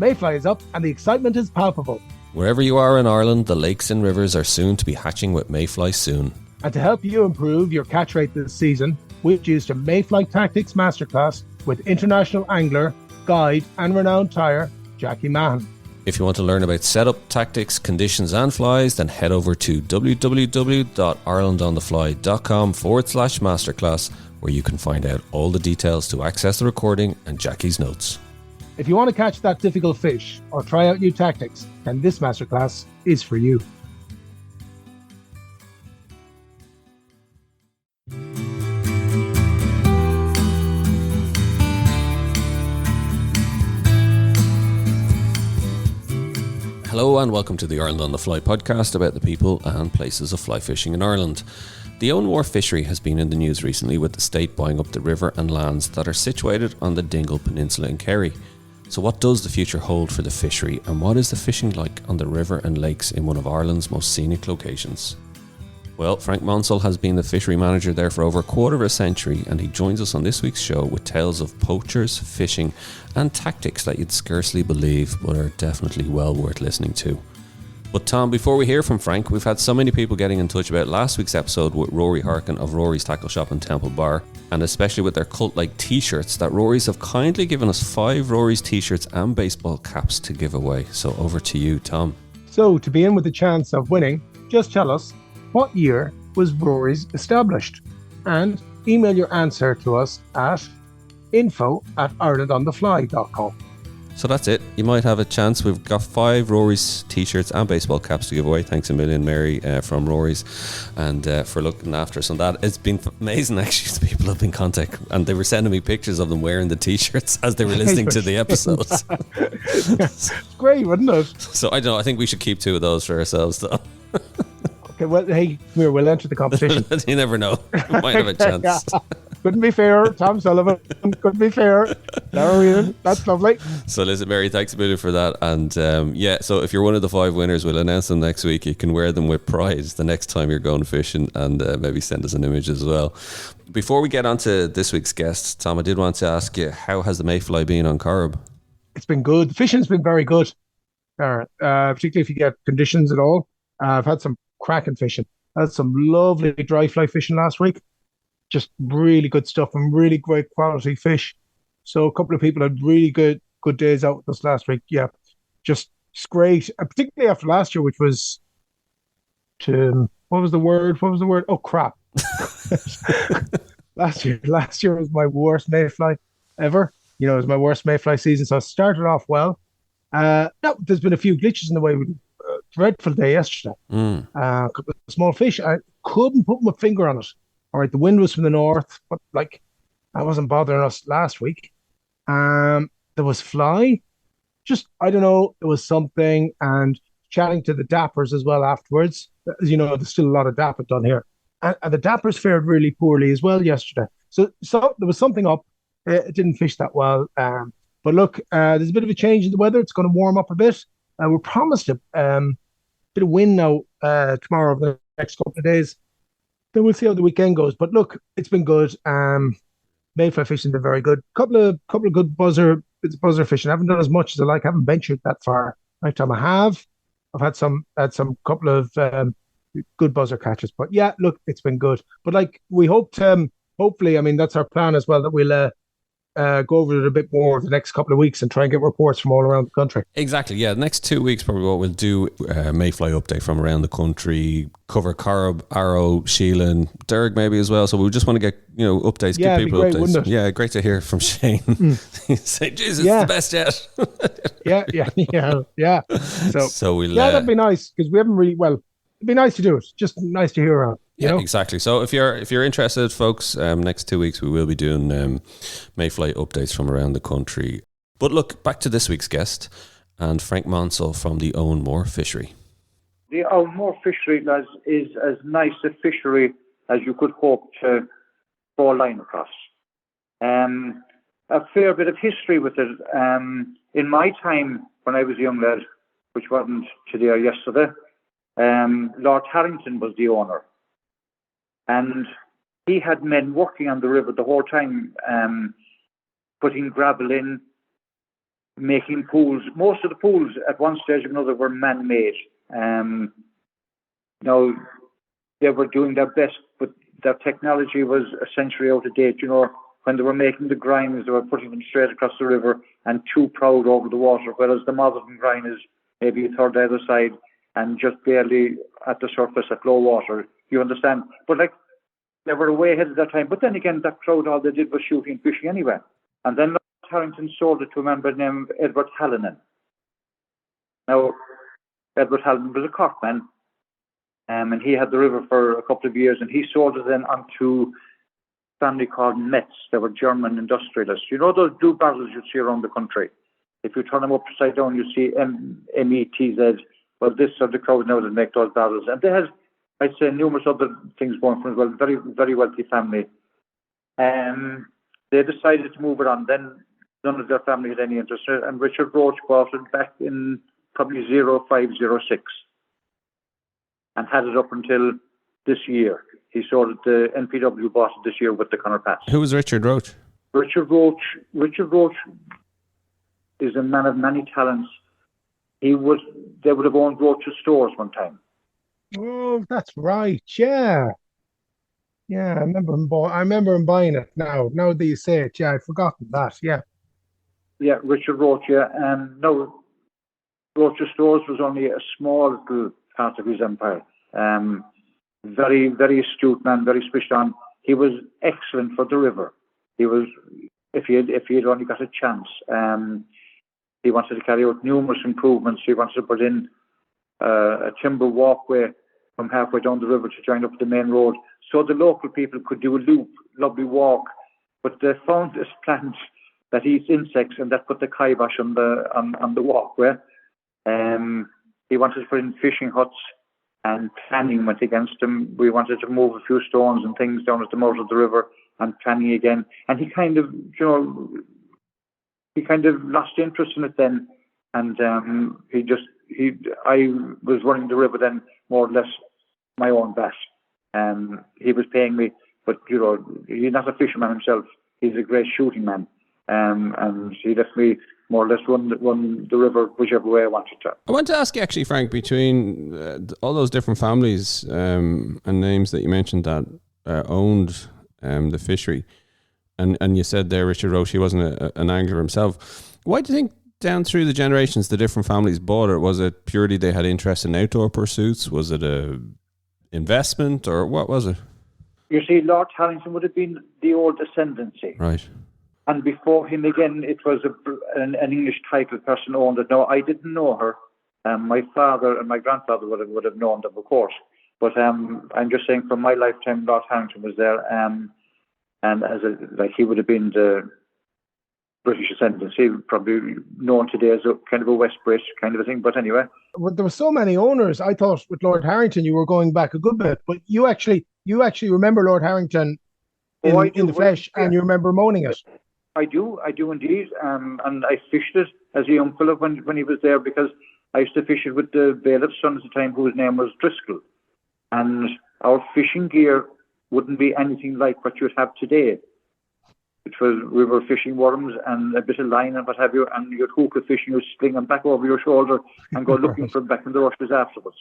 Mayfly is up and the excitement is palpable. Wherever you are in Ireland, the lakes and rivers are soon to be hatching with Mayfly soon. And to help you improve your catch rate this season, we've used a Mayfly Tactics Masterclass with international angler, guide and renowned tyer, Jackie Mahon. If you want to learn about setup, tactics, conditions and flies, then head over to www.irelandonthefly.com/masterclass, where you can find out all the details to access the recording and Jackie's notes. If you want to catch that difficult fish or try out new tactics, then this masterclass is for you. Hello and welcome to the Ireland on the Fly podcast about the people and places of fly fishing in Ireland. The Owenmore Fishery has been in the news recently, with the state buying up the river and lands that are situated on the Dingle peninsula in Kerry. So what does the future hold for the fishery, and what is the fishing like on the river and lakes in one of Ireland's most scenic locations? Well, Frank Maunsell has been the fishery manager there for over a quarter of a century, and he joins us on this week's show with tales of poachers, fishing and tactics that you'd scarcely believe, but are definitely well worth listening to. But Tom, before we hear from Frank, we've had so many people getting in touch about last week's episode with Rory Harkin of Rory's Tackle Shop in Temple Bar, and especially with their cult-like t-shirts, that Rory's have kindly given us 5 Rory's t-shirts and baseball caps to give away. So over to you, Tom. So to be in with the chance of winning, just tell us, what year was Rory's established? And email your answer to us at info@irelandonthefly.com. So that's it. You might have a chance. We've got 5 Rory's t-shirts and baseball caps to give away. Thanks a million, Mary, from Rory's, and for looking after us on that. It's been amazing, actually. The people have been in contact, and they were sending me pictures of them wearing the t-shirts as they were listening to the episodes. It's great, wouldn't it? So I don't know. I think we should keep 2 of those for ourselves, though. Okay, well, hey, come here, we'll enter the competition. You never know. We might have a chance. Yeah. Couldn't be fair, Tom Sullivan. Couldn't be fair. That's lovely. So listen, Mary, thanks a million for that. And so if you're one of the 5 winners, we'll announce them next week. You can wear them with pride the next time you're going fishing, and maybe send us an image as well. Before we get on to this week's guest, Tom, I did want to ask you, how has the Mayfly been on Corrib? It's been good. The fishing's been very good, particularly if you get conditions at all. I've had some cracking fishing. I had some lovely dry fly fishing last week. Just really good stuff and really great quality fish. So a couple of people had really good days out with us last week. Yeah, just great. Particularly after last year, which was what was the word? Oh, crap. Last year was my worst Mayfly ever. You know, it was my worst Mayfly season. So I started off well. No, there's been a few glitches in the way. Dreadful day yesterday. A couple of small fish. I couldn't put my finger on it. All right, the wind was from the north, but I wasn't bothering us last week. There was fly. Just, I don't know, it was something. And chatting to the dappers as well afterwards. As you know, there's still a lot of dapper done here. And the dappers fared really poorly as well yesterday. So there was something up. It didn't fish that well. But look, there's a bit of a change in the weather. It's going to warm up a bit. We're promised a bit of wind now tomorrow over the next couple of days. Then we'll see how the weekend goes. But look, it's been good. Mayfly fishing been very good. Couple of good buzzer fishing. I haven't done as much as I like. I haven't ventured that far. Right time I have. I've had some couple of good buzzer catches. But yeah, look, it's been good. But we hoped, hopefully, I mean, that's our plan as well, that we'll go over it a bit more over the next couple of weeks and try and get reports from all around the country. Exactly, yeah. The next 2 weeks, probably what we'll do, Mayfly update from around the country, cover Corrib, Arrow, Sheelan, Derg maybe as well. So we just want to get updates, give people great, updates. Wouldn't it? Yeah, great to hear from Shane. Say, Jesus, it's the best yet. yeah. So we'll that'd be nice, because we haven't really. Well, it'd be nice to do it. Just nice to hear around. You know? Exactly. So if you're interested, folks, next 2 weeks we will be doing Mayfly updates from around the country. But look, back to this week's guest, and Frank Maunsell from the Owenmore Fishery. The Owenmore Fishery is as nice a fishery as you could hope to draw a line across. A fair bit of history with it. In my time, when I was a young lad, which wasn't today or yesterday, Lord Harrington was the owner. And he had men working on the river the whole time, putting gravel in, making pools. Most of the pools at one stage or another were man-made. Now, they were doing their best, but their technology was a century out of date. You know, when they were making the grinds, they were putting them straight across the river and too proud over the water, whereas the modern grind is maybe a third either side and just barely at the surface at low water. You understand? But like, they were way ahead of their time. But then again, that crowd, all they did was shooting and fishing anyway. And then Lord Harrington sold it to a man by the name of Edward Hallinan. Now, Edward Hallinan was a Cork man, and he had the river for a couple of years, and he sold it then onto a family called Metz. They were German industrialists. You know those blue barrels you see around the country? If you turn them upside down, you see METZ. Well, this are the crowd now that make those barrels. And they had, I'd say, numerous other things going for them as well. Very, very wealthy family. They decided to move it on. Then none of their family had any interest in it, and Richard Roach bought it back in probably 0506 and had it up until this year. He sold it, the NPW bought it this year with the Connor Pass. Who was Richard Roach? Richard Roach is a man of many talents. They would have owned Roach's stores one time. Oh, that's right. Yeah. Yeah, I remember him buying it now. Now that you say it, yeah, I'd forgotten that. Yeah. Yeah, Richard Roach, yeah. No, Roach's stores was only a small little part of his empire. Very, very astute man, very switched on. He was excellent for the river. He was, if he had only got a chance. He wanted to carry out numerous improvements. He wanted to put in a timber walkway from halfway down the river to join up the main road, so the local people could do a loop, lovely walk. But they found this plant that eats insects, and that put the kibosh on the walkway. He wanted to put in fishing huts, and planning went against him. We wanted to move a few stones and things down at the mouth of the river, and planning again. And he kind of, lost interest in it then. And I was running the river then, more or less my own bat. He was paying me, but he's not a fisherman himself. He's a great shooting man. And he left me more or less run the river whichever way I wanted to. I want to ask you actually, Frank, between all those different families and names that you mentioned that owned the fishery, and you said there Richard Roche, he wasn't an angler himself. Why do you think down through the generations the different families bought it? Was it purely they had interest in outdoor pursuits? Was it a investment, or what was it? You see, Lord Harrington would have been the old ascendancy. Right. And before him again, it was an English title person owned it. No, I didn't know her. My father and my grandfather would have known them, of course. But I'm just saying, from my lifetime, Lord Harrington was there, and he would have been the British ascendancy, probably known today as a kind of a West Brit kind of a thing. But anyway, well, there were so many owners. I thought with Lord Harrington you were going back a good bit, but you actually remember Lord Harrington in the flesh, yeah. And you remember owning it. I do indeed. And I fished it as a young fellow when he was there, because I used to fish it with the bailiff's son at the time, whose name was Driscoll. And our fishing gear wouldn't be anything like what you'd have today. We were fishing worms and a bit of line and what have you, and you'd hook a fish and you'd sling them back over your shoulder and go looking for them back in the rushes afterwards.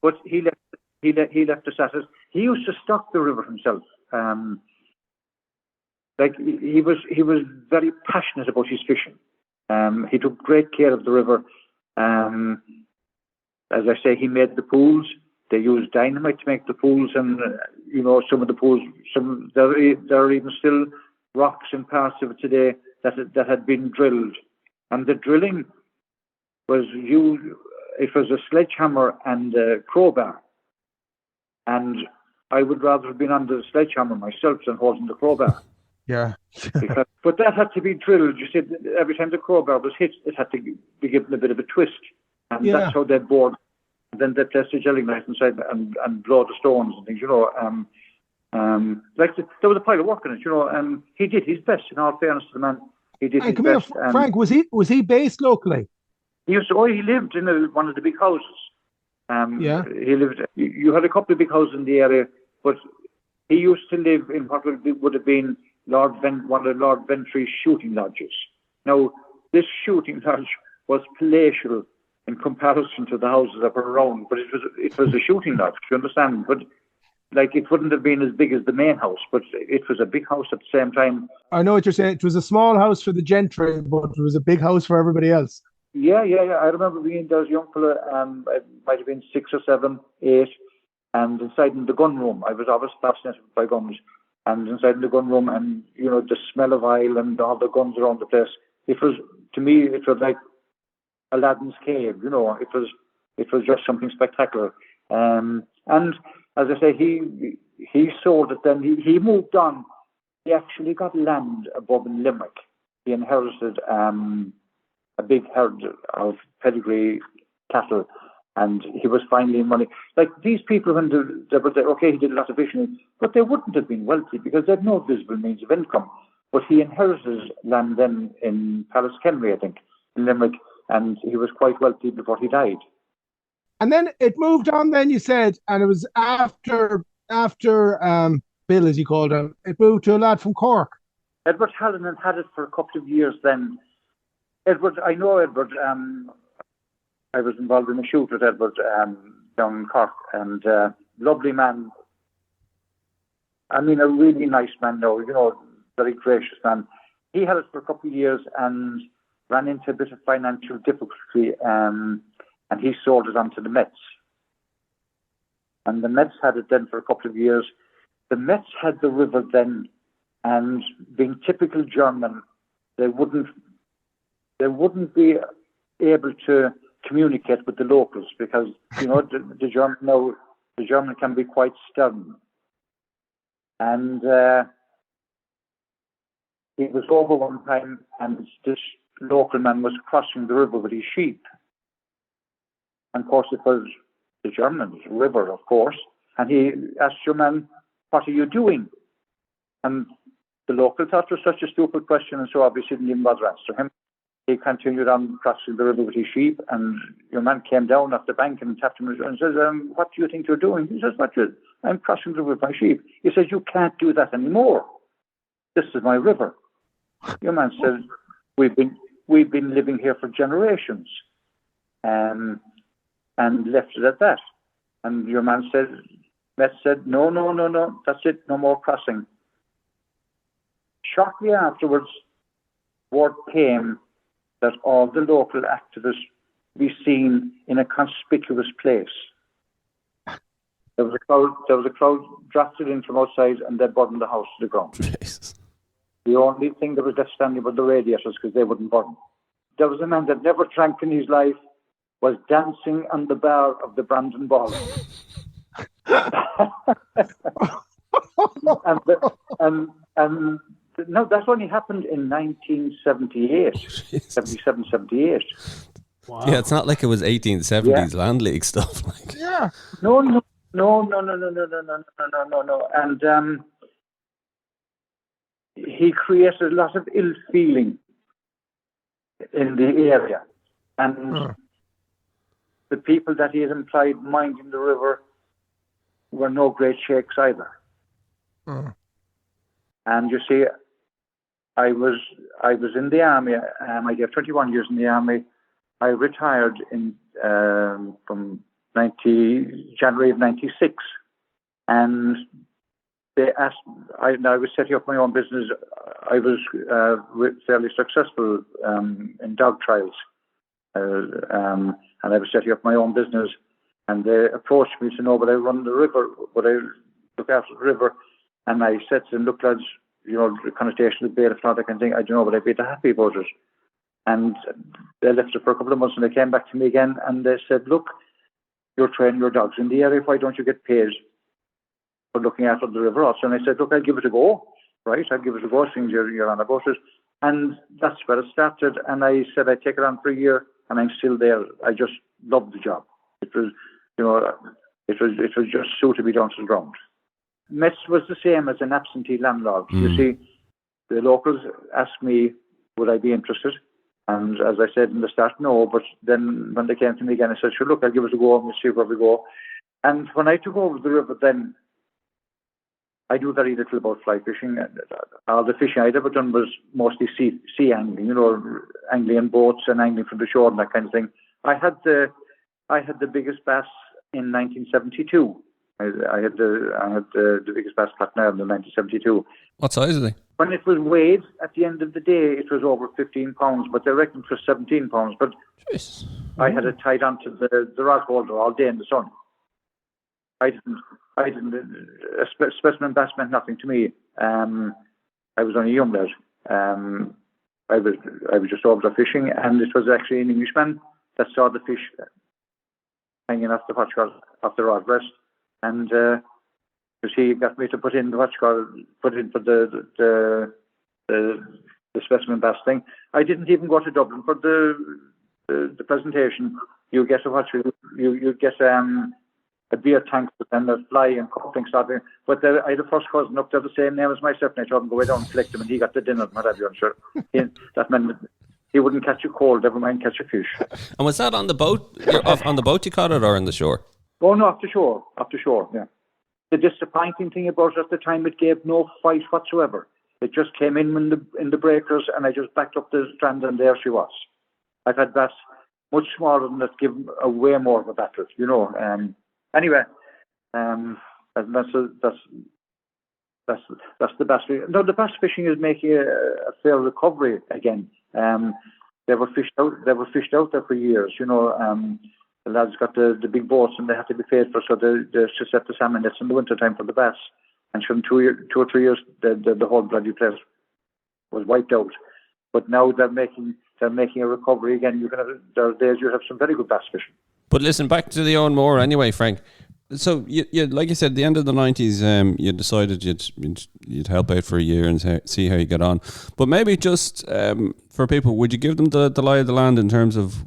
But he left us at it. He used to stock the river himself. He was very passionate about his fishing. He took great care of the river. As I say, he made the pools. They used dynamite to make the pools, and some of the pools, there are even still rocks in parts of it today that had been drilled, and the drilling was it was a sledgehammer and a crowbar, and I would rather have been under the sledgehammer myself than holding the crowbar. Yeah. But that had to be drilled. You see, every time the crowbar was hit, it had to be given a bit of a twist, and that's how they bored. Then they placed a jelly knife inside and blow the stones and things, there was a pile of work in it, he did his best, in all fairness to the man. He did his best. Frank, was he based locally? He lived in one of the big houses. He lived, you had a couple of big houses in the area, but he used to live in what would have been one of Lord Ventry's shooting lodges. Now, this shooting lodge was palatial in comparison to the houses that were around, but it was a shooting lodge, you understand? But like, it wouldn't have been as big as the main house, but it was a big house at the same time. I know what you're saying. It was a small house for the gentry, but it was a big house for everybody else. Yeah. I remember being there as a young fella, I might have been 6 or 7, 8, and inside in the gun room, I was always fascinated by guns. And inside in the gun room, and the smell of oil and all the guns around the place. To me, it was like Aladdin's cave. It was just something spectacular. And as I say, he sold it. Then he moved on. He actually got land above in Limerick. He inherited a big herd of pedigree cattle, and he was finding money. Like, these people, when they were there, okay, he did a lot of fishing, but they wouldn't have been wealthy because they had no visible means of income. But he inherited land then in Pallaskenry, I think, in Limerick, and he was quite wealthy before he died. And then it moved on, then you said, and it was after Bill, as you called him, it moved to a lad from Cork. Edward Hallinan had it for a couple of years then. I know Edward. I was involved in a shoot with Edward down in Cork, and lovely man. I mean, a really nice man, very gracious man. He had it for a couple of years and ran into a bit of financial difficulty, and he sold it on to the Mets. And the Mets had it then for a couple of years. The Mets had the river then, and being typical German, they wouldn't be able to communicate with the locals because the German can be quite stubborn, and he was over one time, and this local man was crossing the river with his sheep, and of course it was the German's river, of course, and he asked your man, "What are you doing?" And the local thought it was such a stupid question, and so obviously didn't even bother answer him. He continued on crossing the river with his sheep, and your man came down off the bank and tapped him and says, "What do you think you're doing?" He says, "I'm crossing the river with my sheep." He says, "You can't do that anymore. This is my river." Your man says, "We've been living here for generations," and left it at that. And your man said, "No, that's it, no more crossing." Shortly afterwards, word came that all the local activists be seen in a conspicuous place. There was a crowd drafted in from outside, and they burned the house to the ground. Jesus. The only thing that was left standing were the radiators because they wouldn't burn. There was a man that never drank in his life, was dancing on the bar of the Brandon Ball. and no, that only happened in 1978, 77, 78. Wow. Yeah, it's not like it was 1870s land league stuff. Like. Yeah. No. And he created a lot of ill feeling in the area. And the people that he had employed minding the river were no great shakes either. And you see, I was in the army. I did 21 years in the army. I retired in from January of '96, and they asked. I was setting up my own business. I was fairly successful in dog trials, and I was setting up my own business. And they approached me to know would I run the river, would I look after the river, and I said to them, "Look, lads, the connotation of bailiff, that kind of thing, I don't know, but I'd be happy about it." And they left it for a couple of months, and they came back to me again, and they said, "Look, you're training your dogs in the area, why don't you get paid for looking after the river also?" And I said, "Look, I'll give it a go, right? I'll give it a go, since you're on about it." And that's where it started, and I said I'd take it on for a year, and I'm still there. I just loved the job. It was, it was just so to be done to the ground. Mets was the same as an absentee landlord. You see, the locals asked me, would I be interested? And as I said in the start, no. But then when they came to me again, I said, "Sure, look, I'll give it a go and we'll see where we go." And when I took over the river then, I do very little about fly fishing. All the fishing I'd ever done was mostly sea angling, angling in boats and angling from the shore and that kind of thing. I had the biggest bass in 1972. I had the biggest bass platinum in 1972. What size are they? When it was weighed, at the end of the day, it was over 15 pounds, but they reckoned it was 17 pounds. But Jeez. I had it tied onto the rod holder all day in the sun. I didn't. Specimen bass meant nothing to me. I was only young lad. I was just over there fishing, and it was actually an Englishman that saw the fish hanging off the watchguard, off the rod rest, and he got me to put in the watchguard, put in for the specimen bass thing. I didn't even go to Dublin for the presentation. You get a watch, you get a beer tank and a fly and coupling starting. But I had a first cousin up there the same name as myself, and I told him go way down and collect him, and he got the dinner and what have you, I'm sure. That meant he wouldn't catch a cold, never mind catch a fish. And was that on the boat? On the boat you caught it, or on the shore? Oh no, off the shore, yeah. The disappointing thing about it at the time, it gave no fight whatsoever. It just came in the breakers, and I just backed up the strand, and there she was. I've had bass much smaller than that give a way more of a battle, Anyway, that's the bass fishing. No, the bass fishing is making a fair recovery again. They were fished out there for years. The lads got the big boats and they had to be paid for, so they set the salmon nets in the winter time for the bass. And from 2 or 3 years, the whole bloody place was wiped out. But now they're making a recovery again. There are days you have some very good bass fishing. But listen, back to the Owenmore anyway, Frank. So, you like you said, at the end of the 90s, you decided you'd help out for a year and see how you get on. But maybe just for people, would you give them the lie of the land in terms of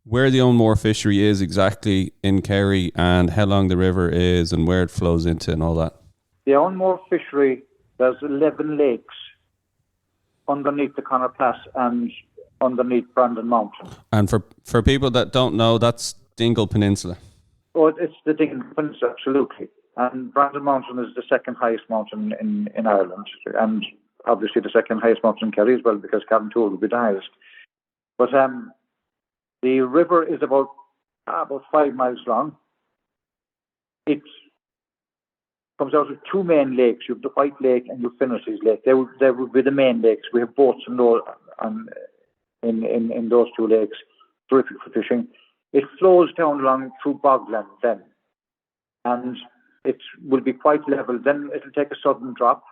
where the Owenmore Fishery is exactly in Kerry and how long the river is and where it flows into and all that? The Owenmore Fishery, there's 11 lakes underneath the Connaught Pass and underneath Brandon Mountain. And for people that don't know, that's Dingle Peninsula. Oh, it's the Dingle Peninsula, absolutely. And Brandon Mountain is the second highest mountain in Ireland, and obviously the second highest mountain in Kerry as well, because Carntool will be the highest. But the river is about 5 miles long. It comes out of two main lakes. You have the White Lake and you have Finnerty's Lake. They would be the main lakes. We have boats in those two lakes, terrific for fishing. It flows down along through bogland then, and it will be quite level. Then it will take a sudden drop,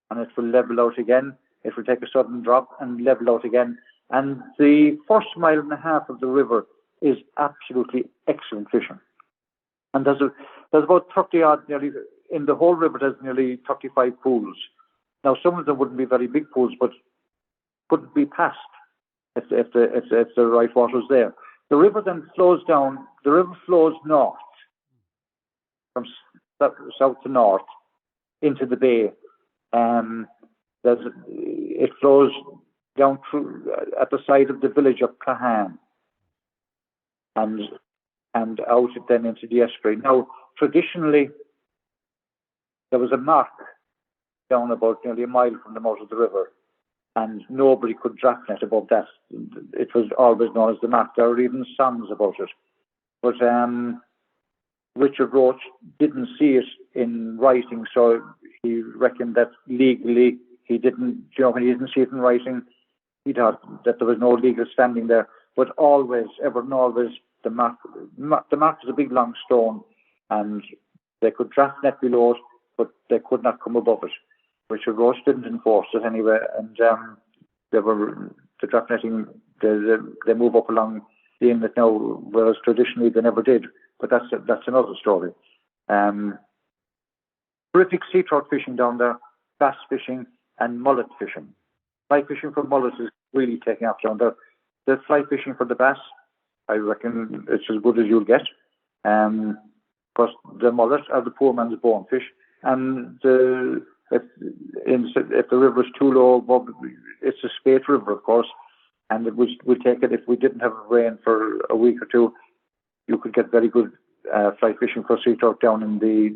and it will level out again. It will take a sudden drop and level out again. And the first mile and a half of the river is absolutely excellent fishing. And there's about 30 odd, nearly in the whole river. There's nearly 35 pools. Now some of them wouldn't be very big pools, but couldn't be passed if the right water's there. The river then flows down. The river flows north, from south to north, into the bay. It flows down through at the side of the village of Mahon, and out then into the estuary. Now, traditionally, there was a mark down about nearly a mile from the mouth of the river, and nobody could draft net above that. It was always known as the mark. There are even songs about it. But Richard Roach didn't see it in writing, so he reckoned that legally he didn't, when he didn't see it in writing, he thought that there was no legal standing there. But always, ever and always, the mark is a big long stone, and they could draft net below it, but they could not come above it. Richard Roach didn't enforce it anyway, and the draft netting, they move up along the inlet now, whereas traditionally they never did. But that's another story. Terrific sea trout fishing down there, bass fishing and mullet fishing. Fly fishing for mullet is really taking off down there. The fly fishing for the bass, I reckon it's as good as you'll get. Because the mullet are the poor man's bonefish, and if the river is too low, it's a spate river, of course, and we'll take it. If we didn't have rain for a week or two, you could get very good fly fishing for sea trout down in the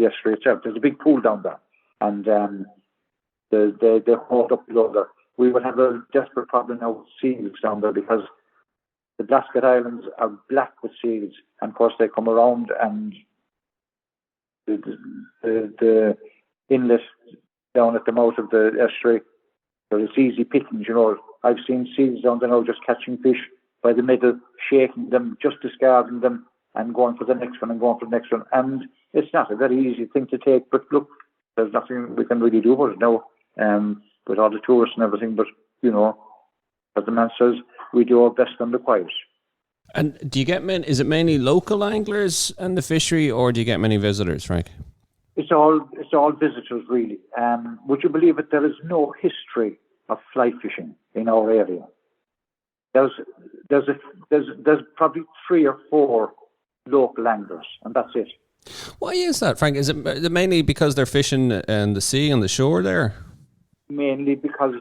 estuary itself. There's a big pool down there, and they hold up below there. We would have a desperate problem now with seals down there because the Blasket Islands are black with seals, and of course they come around, and the inlet down at the mouth of the estuary, so it's easy pickings, I've seen seals down there now just catching fish by the middle, shaking them, just discarding them, and going for the next one and going for the next one. And it's not a very easy thing to take, but look, there's nothing we can really do about it now, with all the tourists and everything. But, as the man says, we do our best on the quiet. And do you get is it mainly local anglers in the fishery, or do you get many visitors, Frank? It's all visitors, really. Would you believe it? There is no history of fly fishing in our area. There's probably 3 or 4 local anglers, and that's it. Why is that, Frank? Is it mainly because they're fishing in the sea and the shore there? Mainly because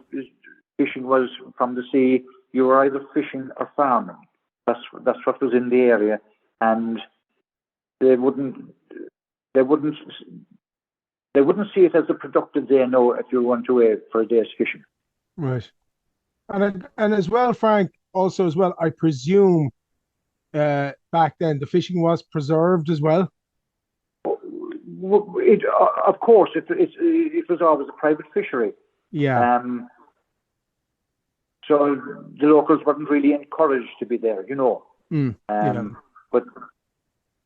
fishing was from the sea. You were either fishing or farming. That's what was in the area, and they wouldn't see it as a productive day now if you went away for a day's fishing. Right. And as well, Frank, also as well, I presume back then the fishing was preserved as well. Of course, it was always a private fishery. Yeah. So the locals weren't really encouraged to be there, But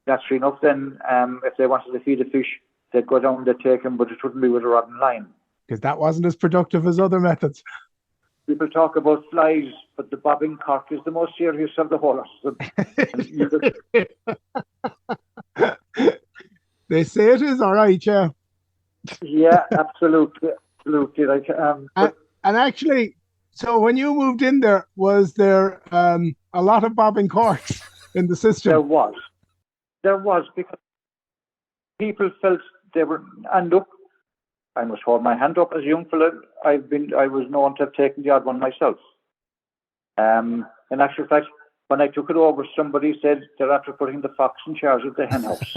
naturally enough, then if they wanted to feed a fish, they'd go down, they'd take them, but it wouldn't be with a rod and line. Because that wasn't as productive as other methods. People talk about flies, but the bobbing cork is the most serious of the whole lot. They say it is all right, yeah. Yeah, absolutely. Like, and actually, so when you moved in there, was there a lot of bobbing corks in the system? There was, because people felt they were, and look, I must hold my hand up as a young fella. I was known to have taken the odd one myself. In actual fact, when I took it over, somebody said they're after putting the fox in charge of the hen house.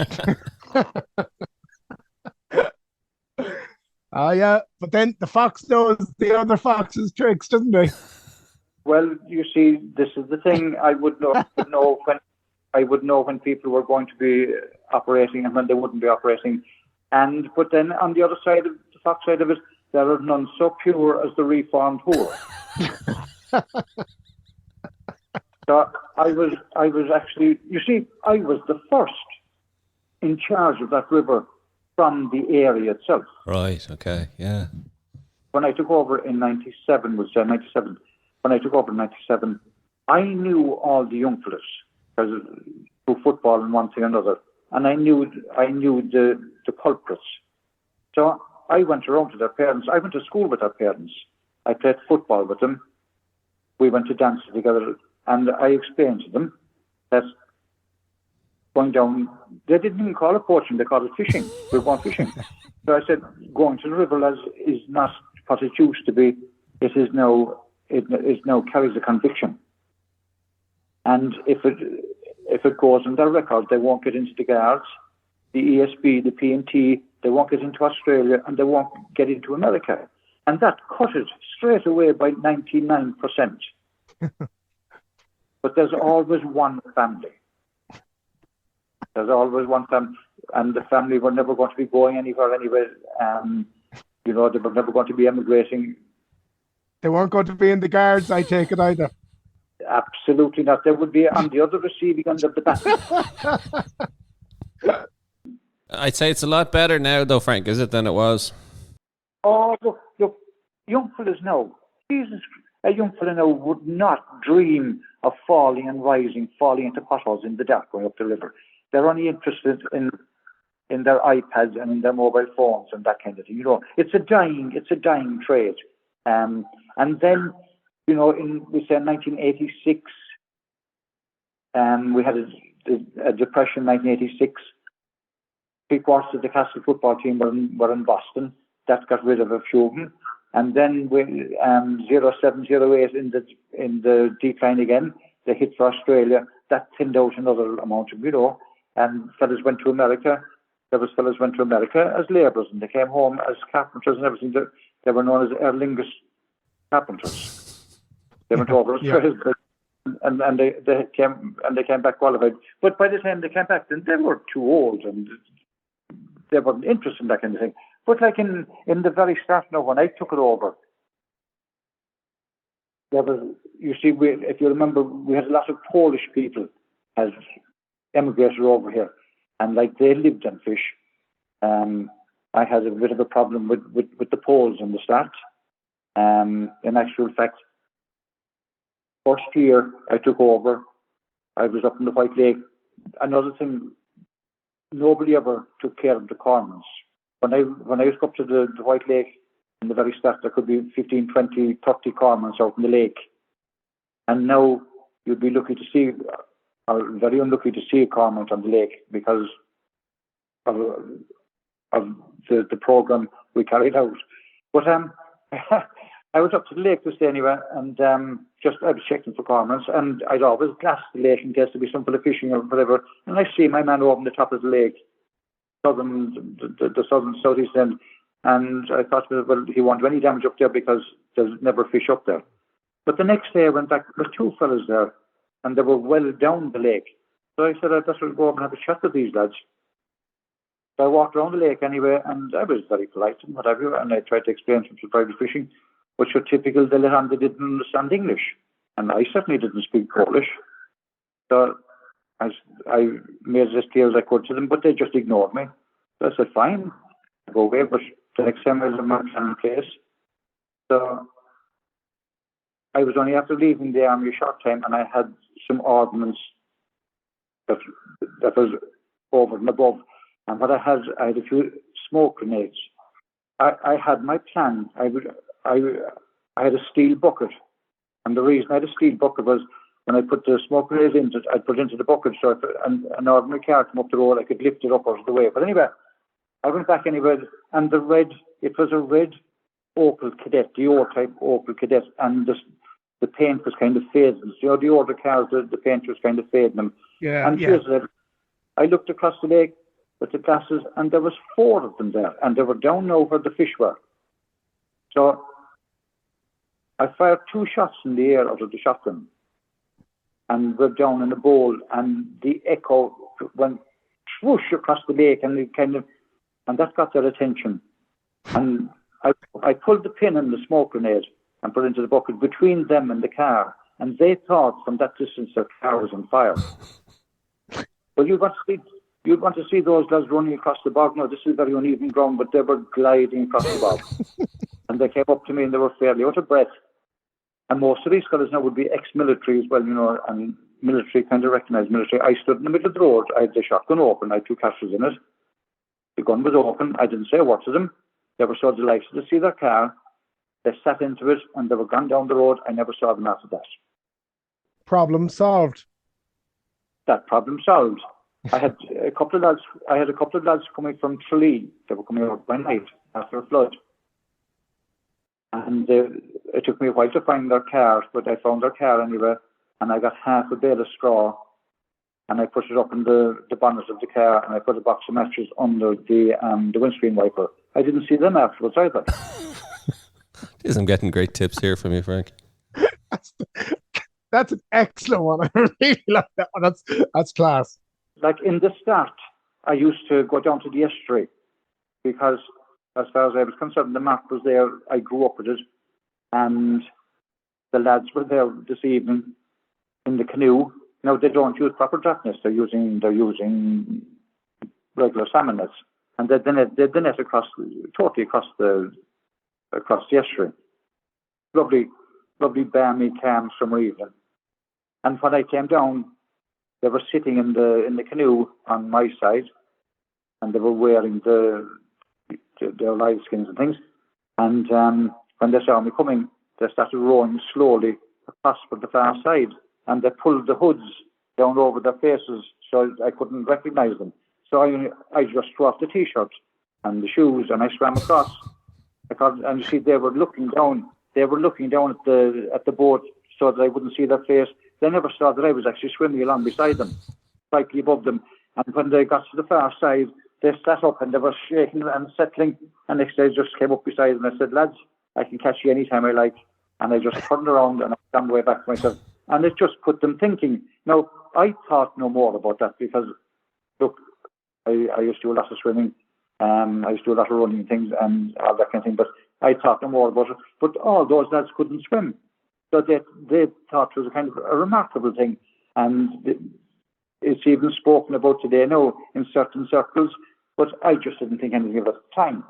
Oh yeah, but then the fox knows the other fox's tricks, doesn't he? Well, you see, this is the thing. I would know when people were going to be operating and when they wouldn't be operating. But then on the other side of the fox side of it, there are none so pure as the reformed whore. So I was actually, you see, I was the first in charge of that river from the area itself. Right, okay, yeah. When I took over in 97, when I took over in 97, I knew all the young fellas, because through football and one thing or another, and I knew the culprits. So I went around to their parents. I went to school with their parents. I played football with them. We went to dances together, and I explained to them that going down, they didn't even call it poaching, they called it fishing. We were going fishing. So I said, going to the river is not what it used to be. It now carries a conviction. And if it goes on their record, they won't get into the guards, the ESB, the P&T, they won't get into Australia, and they won't get into America. And that cut it straight away by 99%. But there's always one family. There's always one family, and the family were never going to be going anywhere anyway. They were never going to be emigrating. They weren't going to be in the guards, I take it, either. Absolutely not. They would be on the other receiving end of the baton. I'd say it's a lot better now, though, Frank, is it, than it was? Oh, look, young fellas now, Jesus, a young fella now would not dream of falling into potholes in the dark going up the river. They're only interested in their iPads and in their mobile phones and that kind of thing. It's a dying trade. And then, we say 1986, we had a depression in 1986. 3/4 of the Castle football team were in Boston. That got rid of a few of them. And then 07, 08 in the decline again, they hit for Australia. That thinned out another amount of, and fellas went to America. There was fellas went to America as labourers, and they came home as carpenters and everything. They were known as Aer Lingus carpenters. They went over as trades, and they came back qualified. But by the time they came back, then they were too old, and they weren't interested in that kind of thing. But like in the very start now, when I took it over, there was, you see, if you remember, we had a lot of Polish people as emigrated over here, and like they lived on fish. I had a bit of a problem with the Poles in the start. In actual fact, first year I took over, I was up in the White Lake. Another thing, nobody ever took care of the cormorants. When I was up to the White Lake in the very start, there could be 15, 20, 30 cormorants out in the lake. And now you'd be lucky to see, or very unlucky to see a cormorant on the lake because of the program we carried out. But I was up to the lake this day anyway, and I was checking for cormorants, and I'd always glass the lake in case there'd be some fella fishing or whatever. And I see my man over on the top of the lake, the southeast end, and I thought, well, he won't do any damage up there because there's never fish up there. But the next day I went back, there were two fellas there, and they were well down the lake. So I said, I'd better go over and have a chat with these lads. So I walked around the lake anyway, and I was very polite and whatever, and I tried to explain some private fishing, which were typical. They didn't understand English, and I certainly didn't speak Polish. So I made as clear as I could to them, but they just ignored me. So I said, fine, I'll go away, but the next time I was in my place. So I was only after leaving the army a short time, and I had some ordnance that was over and above. And what I had a few smoke grenades. I had my plan. I had a steel bucket, and the reason I had a steel bucket was when I put the smoke grenades into it, I'd put it into the bucket, so if an ordinary car came up the road, I could lift it up out of the way. But anyway, I went back anyway, and it was a red Opel Kadett, the old type Opel Kadett, and the paint was kind of fading. You know, the older cars, the paint was kind of fading them. I looked across the lake with the glasses, and there was 4 of them there, and they were down now where the fish were. So I fired 2 shots in the air out of the shotgun, and we're down in a bowl, and the echo went swoosh across the lake, and and that got their attention. And I pulled the pin in the smoke grenade and put it into the bucket between them and the car, and they thought from that distance their car was on fire. Well, you'd want to see those lads running across the bog. Now, this is very uneven ground, but they were gliding across the bog. And they came up to me, and they were fairly out of breath. And most of these fellas now would be ex-military as well, you know, and military, kind of recognised military. I stood in the middle of the road. I had the shotgun open. I had 2 cartridges in it. The gun was open. I didn't say a word to them. They were so delighted to see their car. They sat into it, and they were gone down the road. I never saw them after that. Problem solved. That problem solved. I had a couple of lads coming from Tralee. They were coming out by night after a flood. And it took me a while to find their car, but I found their car anyway, and I got half a bale of straw, and I put it up in the bonnet of the car, and I put a box of matches under the windscreen wiper. I didn't see them afterwards either. I'm getting great tips here from you, Frank. That's an excellent one. I really like that one. That's class. Like in the start, I used to go down to the estuary because, as far as I was concerned, the map was there. I grew up with it, and the lads were there this evening in the canoe. Now they don't use proper drop nets; they're using regular salmon nets, and they the net totally across the estuary. Lovely, balmy, calm summer evening. And when I came down, they were sitting in the canoe on my side, and they were wearing their live skins and things. And when they saw me coming, they started rowing slowly across for the far side, and they pulled the hoods down over their faces so I couldn't recognise them. So I just threw off the t-shirt and the shoes, and I swam across. And you see, they were looking down. They were looking down at the boat so that I wouldn't see their face. They never saw that I was actually swimming along beside them, slightly above them. And when they got to the far side, they sat up and they were shaking and settling. And next day, just came up beside them and I said, lads, I can catch you anytime I like. And I just turned around and I ran way back to myself. And it just put them thinking. Now, I thought no more about that because, look, I used to do a lot of swimming. I used to do a lot of running things and all that kind of thing. But I thought no more about it. But all those lads couldn't swim. So they thought it was a kind of a remarkable thing. And it's even spoken about today now in certain circles. But I just didn't think anything of it at the time.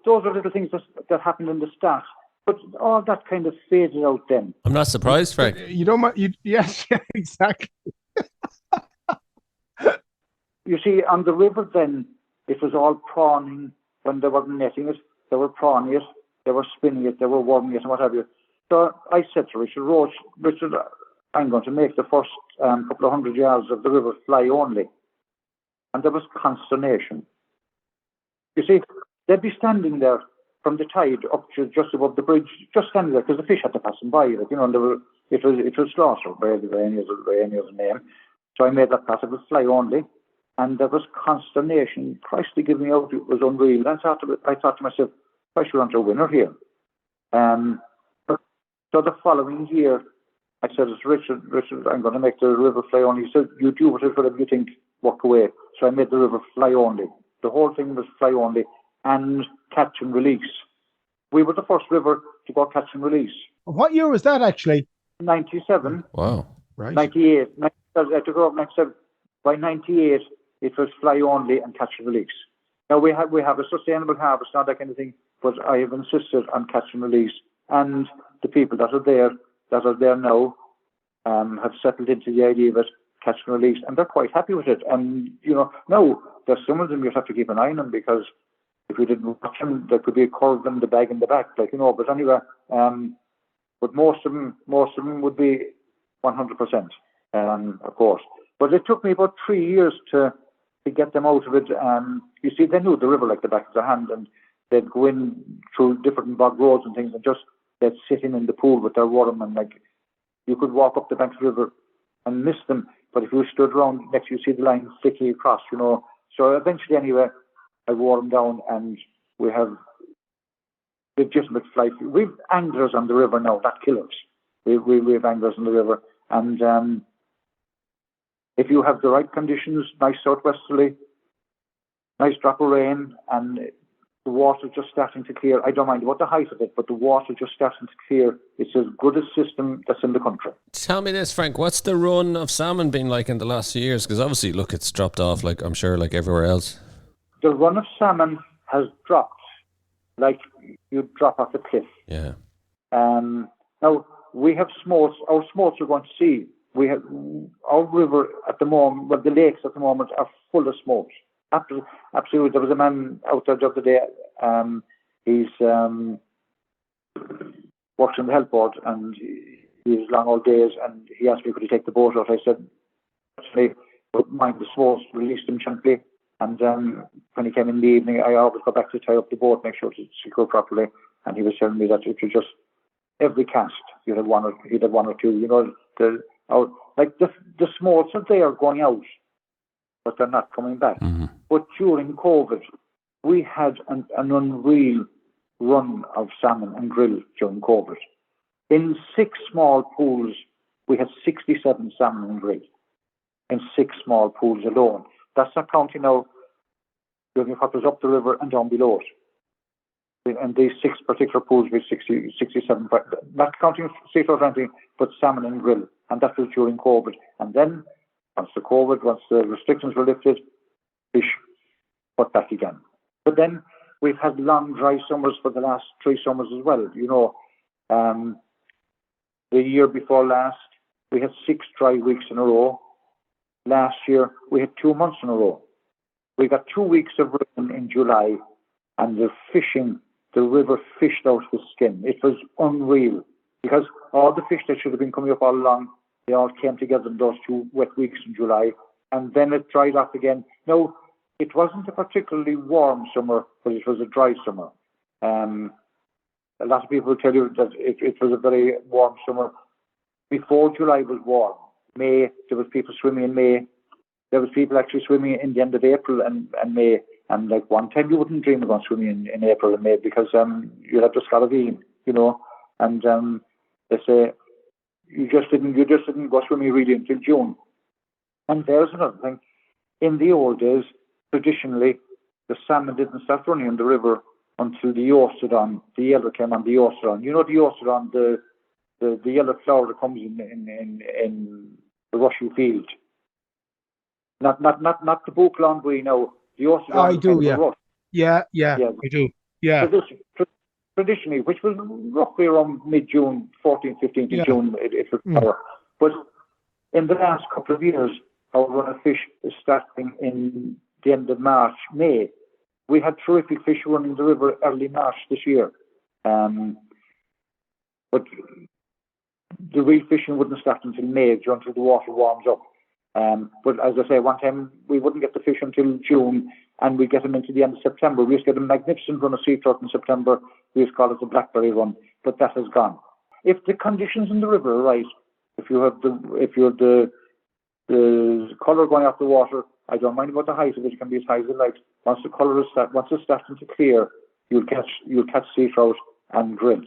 Those are little things that happened in the start. But all that kind of faded out then. I'm not surprised, Frank. You don't mind? Yes, yeah, exactly. You see, on the river then, it was all prawning when they weren't netting it. They were prawning it, they were spinning it, they were worming it, and what have you. So I said to Richard Roach, Richard, I'm going to make the first couple of 100 yards of the river fly only. And there was consternation. You see, they'd be standing there from the tide up to just above the bridge, just standing there because the fish had to pass them by. Like, you know, and it was slaughter by any other name. So I made that possible, fly only. And there was consternation. Christ, they gave me out. It was unreal. I thought to myself, I should want a winner here. So the following year, I said, Richard, I'm going to make the river fly only. He said, you do whatever you think, walk away. So I made the river fly only. The whole thing was fly only and catch and release. We were the first river to go catch and release. What year was that actually? 97. Wow. Right. 98. I took it up 97. By 98, it was fly only and catch and release. Now we have a sustainable harvest, not that kind of thing, but I have insisted on catch and release. And the people that are there now have settled into the idea of it, catch and release, and they're quite happy with it. And, you know, now there's some of them you have to keep an eye on them because if you didn't watch them, there could be a curve in the bag in the back, like, you know. But anyway, but most of them would be 100%, of course. But it took me about 3 years to get them out of it. You see, they knew the river like the back of their hand, and they'd go in through different bog roads and things, and just they'd sit in the pool with their worm, and like you could walk up the bank of the river and miss them. But if you stood around next, you see the line thickly across, you know. So eventually, anyway, I wore them down, and we have legitimate fly. We've anglers on the river now, not killers. We have anglers on the river, and if you have the right conditions, nice southwesterly, nice drop of rain, and the water just starting to clear. I don't mind about the height of it, but the water just starting to clear. It's as good a system that's in the country. Tell me this, Frank, what's the run of salmon been like in the last few years? Because obviously, look, it's dropped off, like I'm sure, like everywhere else. The run of salmon has dropped like you drop off a cliff. Yeah. Now, we have smolts. Our smolts are going to sea. We have our river at the moment, well, the lakes at the moment are full of smolts. Absolutely. There was a man out there the other day. He's works on the help board, and he was long old days. And he asked me, could he take the boat out? I said, actually, but mind the smolts, released him gently. And when he came in the evening, I always go back to tie up the boat, make sure it's secure properly. And he was telling me that it was just every cast he'd have one or two. You know, the smolts are there going out, but they're not coming back. Mm-hmm. But during COVID, we had an unreal run of salmon and grill during COVID. In 6 small pools, we had 67 salmon and grill in 6 small pools alone. That's not counting now what was up the river and down below it. And these 6 particular pools with 67, not counting seafood or anything, but salmon and grill. And that was during COVID. And then, once the restrictions were lifted, fish put back again. But then we've had long, dry summers for the last 3 summers as well. You know, the year before last, we had 6 dry weeks in a row. Last year, we had 2 months in a row. We got 2 weeks of rain in July, and the river fished out the skin. It was unreal, because all the fish that should have been coming up all along, they all came together in those 2 wet weeks in July, and then it dried up again. Now, it wasn't a particularly warm summer, but it was a dry summer. A lot of people will tell you that it was a very warm summer. Before July was warm. May, there was people swimming in May. there was people actually swimming in the end of April and May. And like one time you wouldn't dream of going swimming in April and May because you'd have the scarabaean, and they say you just didn't go swimming really until June. And there's another thing. In the old days, traditionally, the salmon didn't start running in the river until the Eostodon, the yellow came on the Eostodon. You know the Eostodon, the yellow flower that comes in the rushy field. Not the Buchland we know. The Eostodon I do, kind yeah. of rush. Yeah, I do. Yeah. Traditionally, which was roughly around mid-June, 14th, 15th of June, it was flower. But in the last couple of years, our run of fish is starting in the end of March, May. We had terrific fish running the river early March this year. But the real fishing wouldn't start until May, until the water warms up. But as I say, one time we wouldn't get the fish until June, and we'd get them into the end of September. We used to get a magnificent run of sea trout in September. We used to call it the blackberry run, but that has gone. If the conditions in the river are right, if you have the colour going off the water, I don't mind about the height of it. It can be as high as it likes. Once it's starting to clear, you'll catch sea trout and grill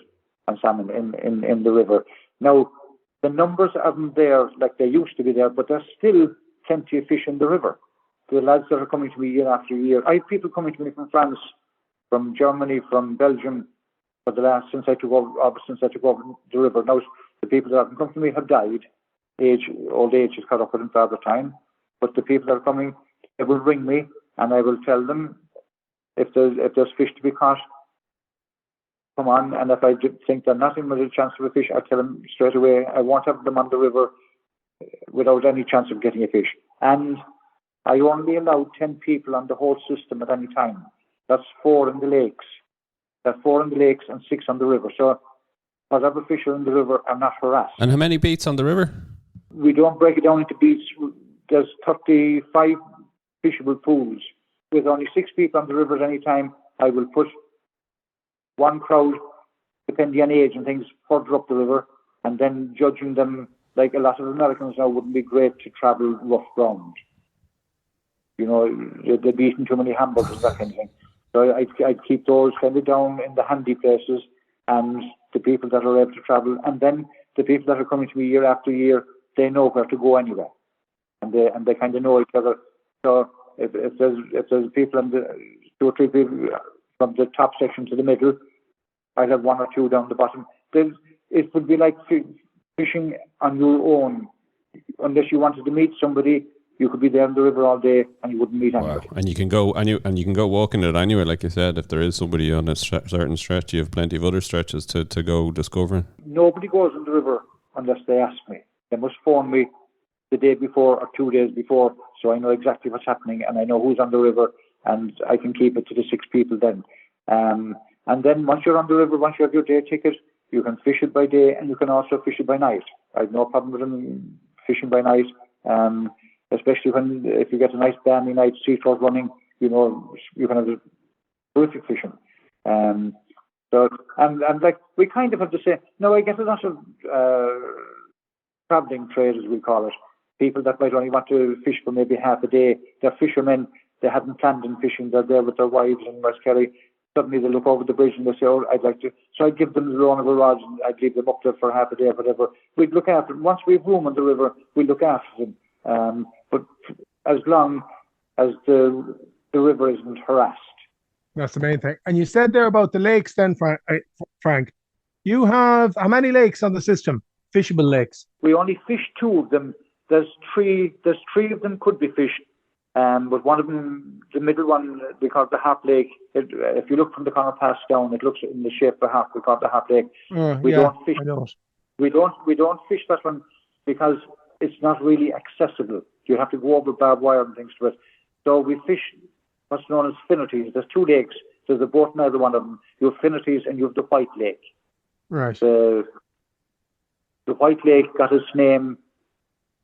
and salmon in the river. Now, the numbers aren't there like they used to be there, but there's still plenty of fish in the river. The lads that are coming to me year after year, I have people coming to me from France, from Germany, from Belgium, since I took over the river. Now, the people that have come to me have died. Old age has caught up with them for the time. But the people that are coming, they will ring me, and I will tell them if there's fish to be caught, come on. And if I think there's nothing with a chance of a fish, I tell them straight away I won't have them on the river without any chance of getting a fish. And I only allow 10 people on the whole system at any time. That's 4 in the lakes. That's 4 in the lakes and 6 on the river. So whatever fish are in the river are not harassed. And how many beats on the river? We don't break it down into beats. There's 35 fishable pools. With only 6 people on the river at any time, I will put one crowd, depending on age and things, further up the river, and then judging them like a lot of Americans now wouldn't be great to travel rough ground. They'd be eating too many hamburgers and that kind of thing. So I'd keep those kind of down in the handy places, and the people that are able to travel, and then the people that are coming to me year after year, they know where to go anywhere, and they kind of know each other. So if there's people and 2 or 3 people from the top section to the middle, I'd have 1 or 2 down the bottom. Then it would be like fishing on your own. Unless you wanted to meet somebody, you could be there in the river all day and you wouldn't meet anybody. Wow. And you can go walking it anywhere, like you said. If there is somebody on a certain stretch, you have plenty of other stretches to go discovering. Nobody goes in the river unless they ask me. They must phone me the day before or 2 days before, so I know exactly what's happening and I know who's on the river, and I can keep it to the 6 people then. And then once you're on the river, once you have your day ticket, you can fish it by day and you can also fish it by night. I have no problem with them fishing by night, especially if you get a nice balmy night, sea trout running, you can have terrific fishing. So like we kind of have to say, no, I get a lot of travelling trade, as we call it. People that might only want to fish for maybe half a day. They're fishermen. They hadn't planned on fishing. They're there with their wives in West Kerry. Suddenly they look over the bridge and they say, "Oh, I'd like to." So I'd give them the loan of a rod and I'd leave them up there for half a day or whatever. We'd look after them. Once we have room on the river, we look after them. But as long as the river isn't harassed. That's the main thing. And you said there about the lakes then, Frank. You have how many lakes on the system? Fishable lakes? We only fish 2 of them. There's 3 of them could be fished. But one of them, the middle one, we call it the Half Lake. If you look from the corner pass down, it looks in the shape of a half. We call it the Half Lake. We don't fish. I know it. We don't fish that one because it's not really accessible. You have to go over barbed wire and things to it. So we fish what's known as finities. There's 2 lakes. There's the boat and the other one of them. You have finities and you have the White Lake. Right. The White Lake got its name.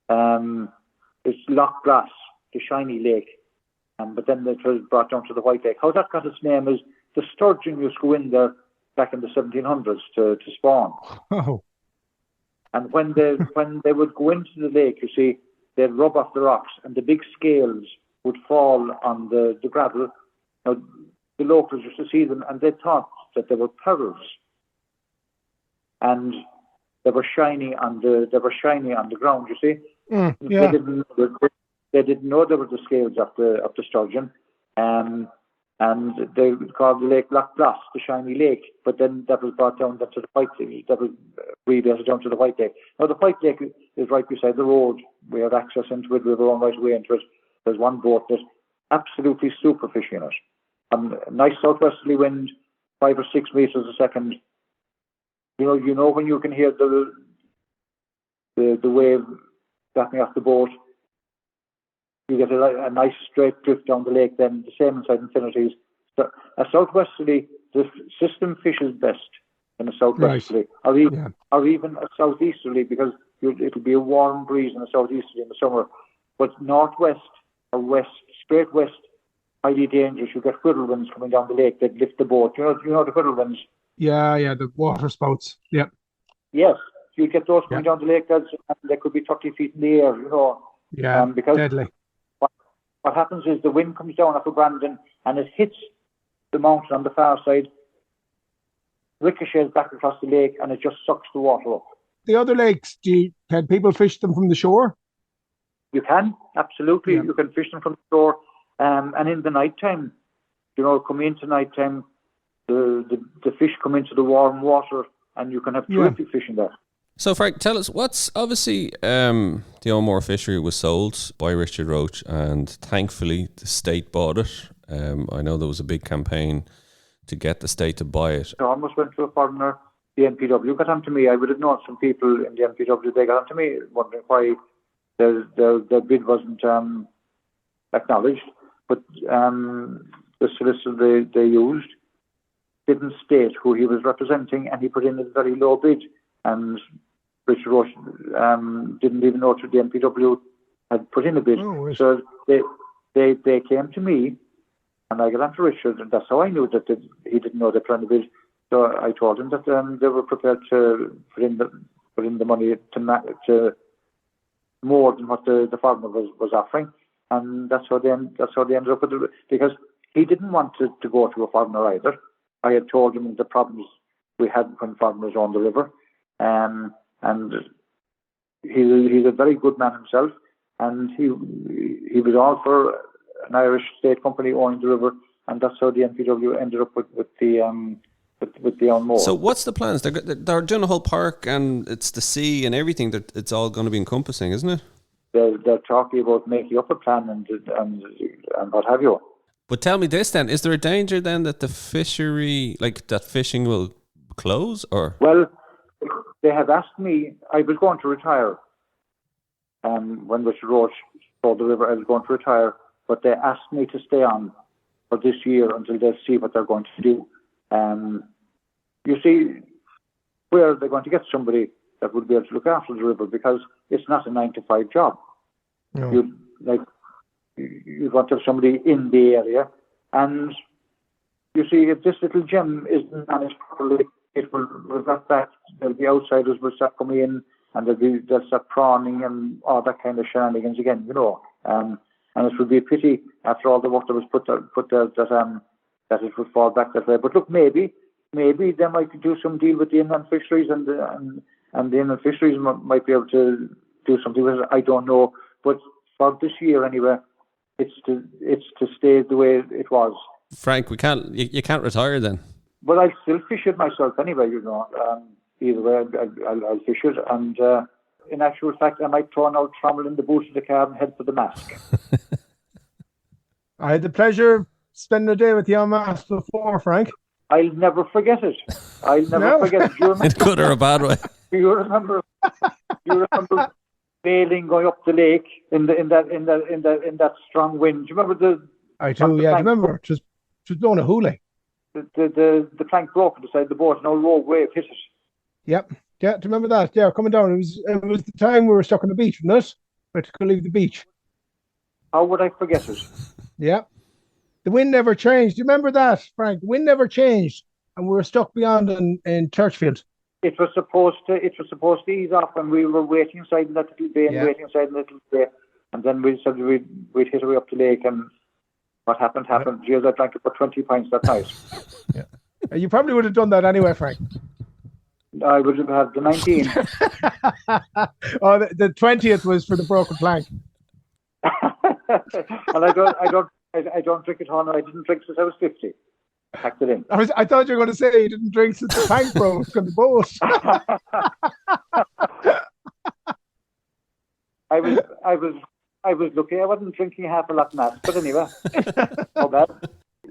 It's Loch Grass, the shiny lake, but then it was brought down to the White Lake. How that got its name is the sturgeon used to go in there back in the 1700s to spawn. Oh. And when they would go into the lake, you see, they'd rub off the rocks, and the big scales would fall on the gravel. Now, the locals used to see them, and they thought that they were pearls, and they were shiny on the ground. You see, Yeah. They didn't know they were the scales of the sturgeon, and they called the lake Loch Bloss, the shiny lake. But then that was brought down to the White Lake. That was rebased down to the White Lake. Now the White Lake is right beside the road. We had access into it. We were on right way into it. There's one boat that's absolutely super fishing it. A nice southwesterly wind, 5 or 6 meters a second. You know when you can hear the wave backing off the boat. You get a nice straight drift down the lake. Then the same inside Infinities. So a southwesterly, the system fishes best in a southwesterly, Right. or even a southeasterly, because it'll be a warm breeze in a southeasterly in the summer. But northwest or west, straight west, highly dangerous. You get whirl winds coming down the lake that lift the boat. You know the whirl winds. Yeah, the water spouts. Yeah. Yes, you get those coming down the lake. And they could be 30 feet in the air. Yeah, because deadly. What happens is the wind comes down off of Brandon and it hits the mountain on the far side, ricochets back across the lake, and it just sucks the water up. The other lakes, can people fish them from the shore? You can, absolutely. Yeah. You can fish them from the shore. And in the nighttime, coming into nighttime, the fish come into the warm water, and you can have terrific fishing there. So, Frank, tell us, what's obviously the Owenmore Fishery was sold by Richard Roach, and thankfully the state bought it. I know there was a big campaign to get the state to buy it. I almost went to a foreigner. The NPW got onto me. I would have known some people in the NPW. They got onto me wondering why their bid wasn't acknowledged. But the solicitor they used didn't state who he was representing, and he put in a very low bid. And Richard Roach didn't even know that the NPW had put in a bid. Oh, right. So they came to me, and I got on to Richard, and that's how I knew that he didn't know they put in a bid. So I told him that they were prepared to put in the money to more than what the farmer was offering, and that's how they ended up with it, because he didn't want to go to a farmer either. I had told him the problems we had when farmers owned the river. And he's a very good man himself, and he was all for an Irish state company owning the river, and that's how the NPW ended up with the Owenmore. So what's the plans? They're doing a whole park, and it's the sea and everything that it's all going to be encompassing, isn't it? They're talking about making up a plan and what have you. But tell me this then: is there a danger then that the fishery, like that fishing, will close? Or well, they have asked me. I was going to retire. When Richard Roach sold the river, I was going to retire, but they asked me to stay on for this year until they see what they're going to do. You see, where are they going to get somebody that would be able to look after the river, because it's not a 9-to-5 job. No. You want to have somebody in the area, and you see, if this little gem isn't managed properly, it will revert back. There'll be outsiders will start coming in, and they'll start prawning and all that kind of shenanigans again, And it would be a pity after all the work that was put there that it would fall back that way. But look, maybe they might do some deal with the inland fisheries, and the inland fisheries might be able to do something with it. I don't know, but for this year anyway, it's to stay the way it was. Frank, you can't retire then. But I'll still fish it myself anyway, Either way, I'll fish it, and in actual fact, I might throw an old trommel in the boot of the car and head for the mask. I had the pleasure of spending a day with you on Mast before, Frank. I'll never forget it. I'll never forget it. Do you remember? In good or a bad way. Do you remember sailing going up the lake in that strong wind? Do you remember I do, yeah. Do you remember? It was blowing a hoolie. The plank broke on the side of the boat, and our rogue wave hit it. Yep. Yeah, do you remember that? Yeah, coming down. It was the time we were stuck on the beach, wasn't it? We had to go leave the beach. How would I forget it? Yeah. The wind never changed. Do you remember that, Frank? The wind never changed, and we were stuck beyond in Churchfield. It was supposed to ease off, and we were waiting inside in that little bay, And then we said we'd hit away up the lake, and what happened. Geez, I drank about 20 pints that night. Yeah. You probably would have done that anyway, Frank. I would have had the 19. Oh, the 20th was for the broken plank. And I don't drink at home. I didn't drink since I was 50. I packed it in. I thought you were going to say you didn't drink since the plank broke on the boat. I was lucky. I wasn't drinking half a lot mass, but anyway, not bad.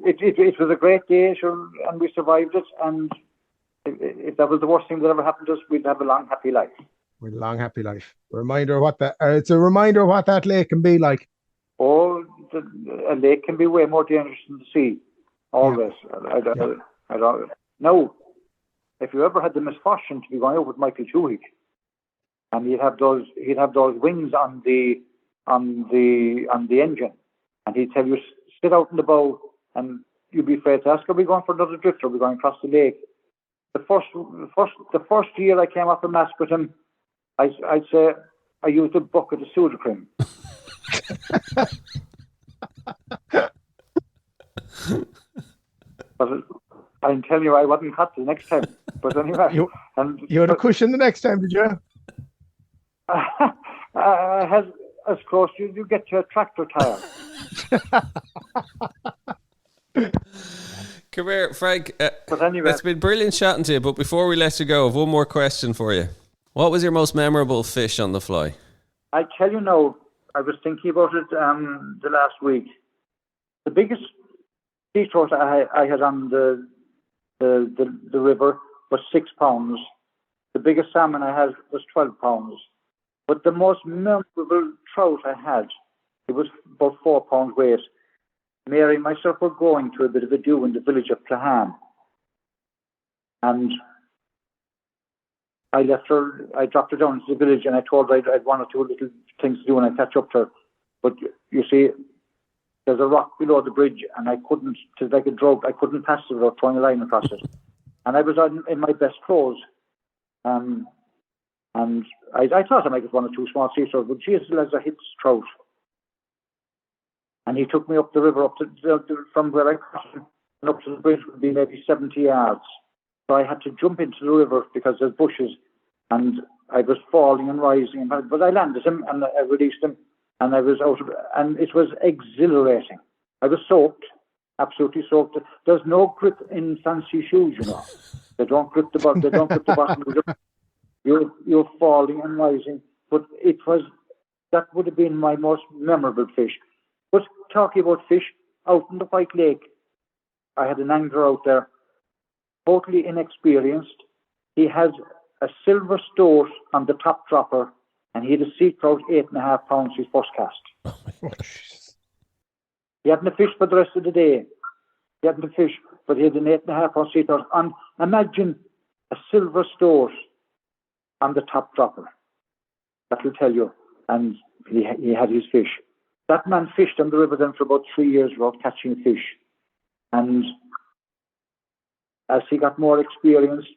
It was a great day, sure, and we survived it. And if that was the worst thing that ever happened to us, we'd have a long, happy life. With a long, happy life. Reminder of what that. It's a reminder of what that lake can be like. Oh, a lake can be way more dangerous than the sea. Always. Yeah. I don't. No, if you ever had the misfortune to be going out with Michael Chuig, and he'd have those wings on the engine, and he'd tell you sit out in the bow, and you'd be afraid to ask, are we going for another drift, or are we going across the lake? The first year I came up a mass with him, I'd say I used a bucket of soda cream. But I can tell you I wasn't caught the next time. But anyway, you had a cushion the next time, did you? I had as close as you get to a tractor tire. Come here, Frank. But anyway, it's been brilliant chatting to you. But before we let you go, I have one more question for you. What was your most memorable fish on the fly? I tell you now, I was thinking about it the last week. The biggest sea trout I had on the river was 6 pounds. The biggest salmon I had was 12 pounds. But the most memorable trout I had, it was about 4 pounds weight. Mary and myself were going to a bit of a do in the village of Mahon. And I left her, I dropped her down to the village, and I told her I'd one or two little things to do and I'd catch up to her. But you see, there's a rock below the bridge, and I couldn't, it was like a drug, I couldn't pass it without throwing a line across it. And I was in my best clothes. And I thought I might get one or two small sea trout, but Jesus, as I hit trout. And he took me up the river, up to from where I crossed and up to the bridge would be maybe 70 yards. So I had to jump into the river because there's bushes, and I was falling and rising. But I landed him, and I released him, and I was out of it. And it was exhilarating. I was soaked, absolutely soaked. There's no grip in fancy shoes, you know. They don't grip the bottom. They don't grip the bottom. You're falling and rising. But that would have been my most memorable fish. But talking about fish, out in the White Lake, I had an angler out there, totally inexperienced. He had a silver stort on the top dropper, and he had a sea trout 8.5 pounds his first cast. Oh my God. He hadn't a fish for the rest of the day. He hadn't a fish, but he had an 8.5 pound sea trout. And imagine a silver stort on the top dropper. That will tell you. And he had his fish. That man fished on the river then for about 3 years without catching fish. And as he got more experienced,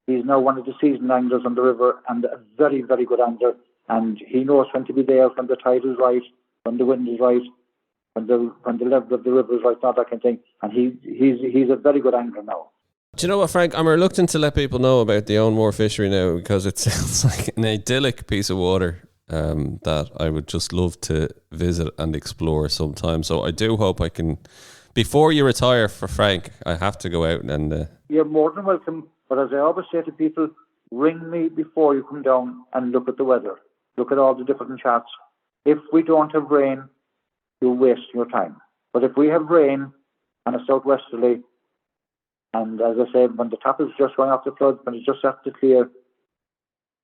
he's now one of the seasoned anglers on the river, and a very, very good angler. And he knows when to be there, when the tide is right, when the wind is right, when the level of the river is right, not that kind of thing. And he's a very good angler now. Do you know what, Frank? I'm reluctant to let people know about the Owenmore Fishery now because it sounds like an idyllic piece of water that I would just love to visit and explore sometime. So I do hope I can, before you retire for Frank, I have to go out and... You're more than welcome, but as I always say to people, ring me before you come down and look at the weather. Look at all the different charts. If we don't have rain, you'll waste your time. But if we have rain and a southwesterly, and as I said, when the top is just going off the flood, when it's just after clear,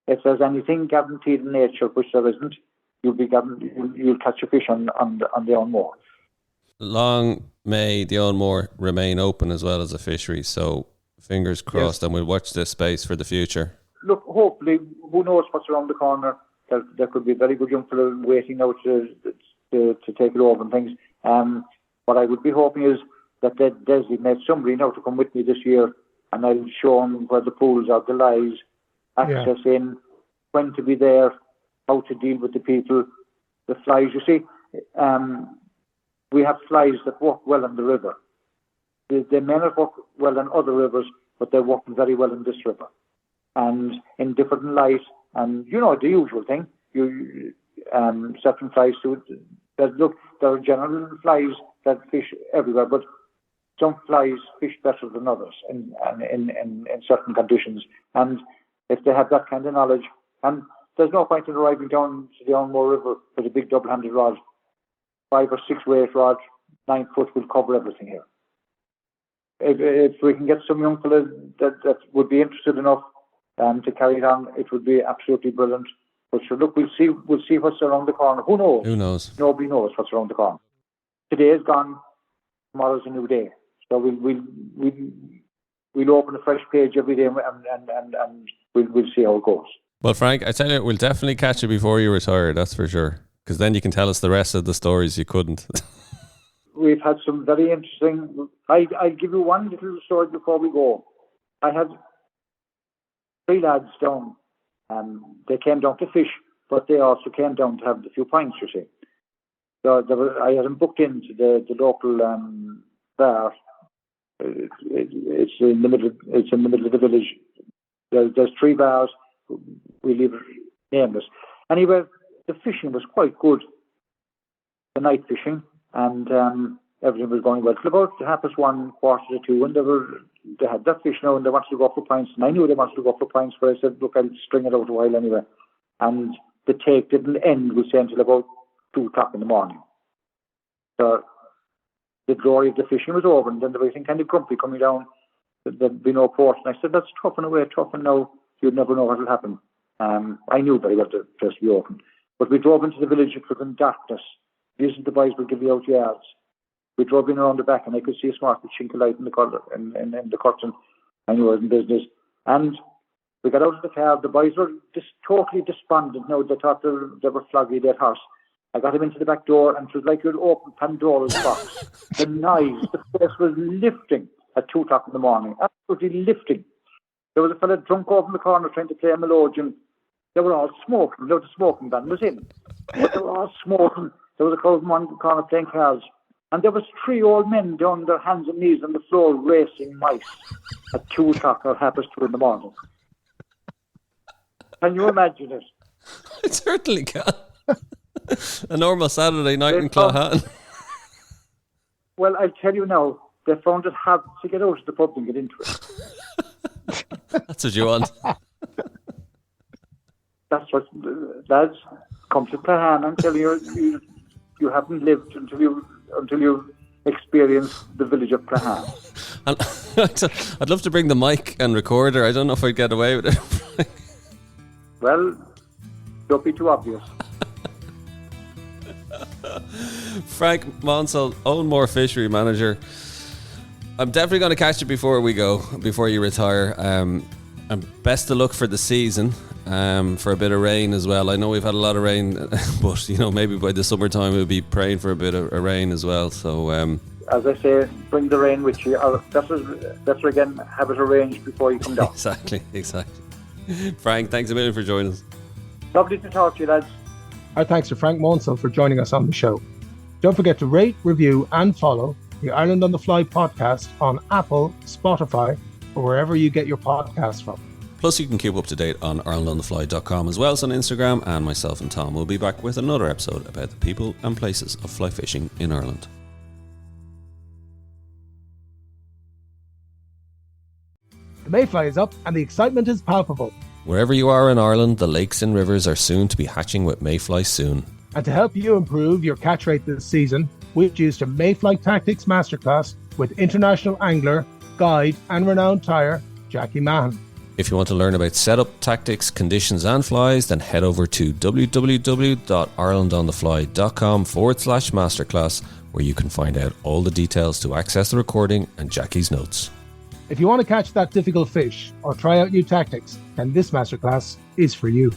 if there's anything guaranteed in nature, which there isn't, you'll catch a fish on the Owenmore. Long may the Owenmore remain open as well as a fishery, so fingers crossed, and we'll watch this space for the future. Look, hopefully, who knows what's around the corner. There could be a very good young fellow waiting now to take it over and things. What I would be hoping is that they designate somebody now to come with me this year, and I'll show them where the pools are, the lies, access in, when to be there, how to deal with the people, the flies, you see, we have flies that work well in the river. They may not work well in other rivers, but they work very well in this river. And in different light, and you know, the usual thing, certain flies do. There are general flies that fish everywhere, but some flies fish better than others in certain conditions. And if they have that kind of knowledge, and there's no point in arriving down to the Owenmore River with a big double-handed rod, 5 or 6 weight rod, 9 foot will cover everything here. If we can get some young fellas that would be interested enough to carry it on, it would be absolutely brilliant. But sure, look, we'll see what's around the corner. Who knows? Who knows? Nobody knows what's around the corner. Today is gone. Tomorrow's a new day. So we'll open a fresh page every day, and we'll see how it goes. Well, Frank, I tell you, we'll definitely catch you before you retire. That's for sure. Because then you can tell us the rest of the stories you couldn't. We've had some very interesting. I'll give you one little story before we go. I had 3 lads down. They came down to fish, but they also came down to have a few pints, you see. So I had them booked into the local bar. It's in the middle. It's in the middle of the village. There's 3 bars. We leave it nameless. Anyway, the fishing was quite good. The night fishing, and everything was going well. Till about 1:30, 1:45, and they had that fish now, and they wanted to go for pints. And I knew they wanted to go for pints, but I said, look, I'll string it out a while anyway. And the take didn't end, we say, until about 2:00 in the morning. So the glory of the fishing was over, and then there was everything kind of grumpy coming down. There'd be no port. And I said, that's tough and away, tough and now. You'd never know what will happen. I knew very well the place would be open. But we drove into the village. It was in darkness. Usually the boys would give you out yards. We drove in around the back, and I could see a smart chink of light in the curtain. I knew I was in business. And we got out of the car. The boys were just totally despondent now. They thought they were flogging their horse. I got him into the back door, and it was like you'd open Pandora's box. The noise, the place was lifting at 2:00 in the morning. Absolutely lifting. There was a fella drunk over in the corner trying to play a melodeon. They were all smoking. The smoking ban was in. But they were all smoking. There was a crowd in one corner playing cards. And there was 3 old men down on their hands and knees on the floor racing mice at 2:00 or 2:30 in the morning. Can you imagine it? I certainly can. A normal Saturday night in Clawhan. Well, I'll tell you now, they found it hard to get out of the pub and get into it. That's what you want. That's what, lads, come to Mahon and tell you haven't lived until you experience the village of Mahon. I'd love to bring the mic and recorder. I don't know if I'd get away with it. Well, don't be too obvious. Frank Maunsell, Owenmore Fishery Manager. I'm definitely going to catch you before you retire. And best of luck for the season, for a bit of rain as well. I know we've had a lot of rain, but maybe by the summertime we'll be praying for a bit of rain as well. So, as I say, bring the rain with you. Better again, have it arranged before you come down. Exactly. Frank, thanks a million for joining us. Lovely to talk to you, lads. Our thanks to Frank Maunsell for joining us on the show. Don't forget to rate, review, and follow the Ireland on the Fly podcast on Apple, Spotify, or wherever you get your podcasts from. Plus, you can keep up to date on IrelandOnTheFly.com as well as on Instagram, and myself and Tom will be back with another episode about the people and places of fly fishing in Ireland. The Mayfly is up and the excitement is palpable. Wherever you are in Ireland, the lakes and rivers are soon to be hatching with Mayfly soon. And to help you improve your catch rate this season, we've introduced a Mayfly Tactics Masterclass with international angler, guide and renowned tyer, Jackie Mahon. If you want to learn about setup, tactics, conditions and flies, then head over to www.irelandonthefly.com/masterclass, where you can find out all the details to access the recording and Jackie's notes. If you want to catch that difficult fish or try out new tactics, then this masterclass is for you.